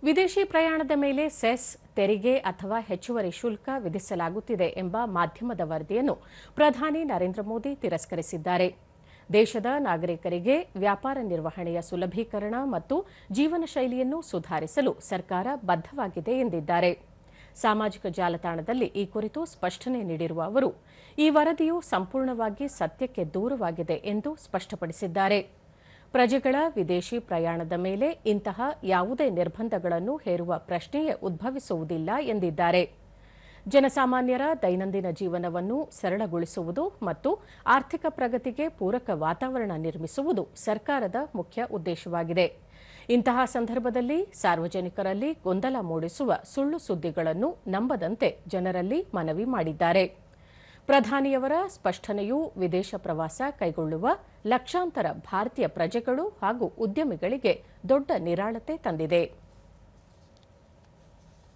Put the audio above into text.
ವಿದೇಶಿ ಪ್ರಯಾಣದ ಮೇಲೆ ಸೆಸ್, ತೆರಿಗೆ ಅಥವಾ ಹೆಚ್ಚುವರಿ ಶುಲ್ಕ ವಿಧಿಸಲಾಗುತ್ತಿದೆ ಎಂಬ ಮಾಧ್ಯಮದ ವರದಿಯನ್ನು ಪ್ರಧಾನಿ ನರೇಂದ್ರ ಮೋದಿ ತಿರಸ್ಕರಿಸಿದ್ದಾರೆ. ದೇಶದ ನಾಗರಿಕರಿಗೆ ವ್ಯಾಪಾರ ನಿರ್ವಹಣೆಯ ಸುಲಭೀಕರಣ ಮತ್ತು ಜೀವನ ಶೈಲಿಯನ್ನು ಸುಧಾರಿಸಲು ಸರ್ಕಾರ ಬದ್ಧವಾಗಿದೆ ಎಂದಿದ್ದಾರೆ. ಸಾಮಾಜಿಕ ಜಾಲತಾಣದಲ್ಲಿ ಈ ಕುರಿತು ಸ್ಪಷ್ಟನೆ ನೀಡಿರುವ ಅವರು, ಈ ವರದಿಯು ಸಂಪೂರ್ಣವಾಗಿ ಸತ್ಯಕ್ಕೆ ದೂರವಾಗಿದೆ ಎಂದು ಸ್ಪಷ್ಟಪಡಿಸಿದ್ದಾರೆ. ಪ್ರಜೆಗಳ ವಿದೇಶಿ ಪ್ರಯಾಣದ ಮೇಲೆ ಇಂತಹ ಯಾವುದೇ ನಿರ್ಬಂಧಗಳನ್ನು ಹೇರುವ ಪ್ರಶ್ನೆಯೇ ಉದ್ಭವಿಸುವುದಿಲ್ಲ ಎಂದಿದ್ದಾರೆ. ಜನಸಾಮಾನ್ಯರ ದೈನಂದಿನ ಜೀವನವನ್ನು ಸರಳಗೊಳಿಸುವುದು ಮತ್ತು ಆರ್ಥಿಕ ಪ್ರಗತಿಗೆ ಪೂರಕ ವಾತಾವರಣ ನಿರ್ಮಿಸುವುದು ಸರ್ಕಾರದ ಮುಖ್ಯ ಉದ್ದೇಶವಾಗಿದೆ. ಇಂತಹ ಸಂದರ್ಭದಲ್ಲಿ ಸಾರ್ವಜನಿಕರಲ್ಲಿ ಗೊಂದಲ ಮೂಡಿಸುವ ಸುಳ್ಳು ಸುದ್ದಿಗಳನ್ನು ನಂಬದಂತೆ ಜನರಲ್ಲಿ ಮನವಿ ಮಾಡಿದ್ದಾರೆ. ಪ್ರಧಾನಿಯವರ ಸ್ಪಷ್ಟನೆಯು ವಿದೇಶ ಪ್ರವಾಸ ಕೈಗೊಳ್ಳುವ ಲಕ್ಷಾಂತರ ಭಾರತೀಯ ಪ್ರಜೆಗಳು ಹಾಗೂ ಉದ್ಯಮಿಗಳಿಗೆ ದೊಡ್ಡ ನಿರಾಳತೆ ತಂದಿದೆ.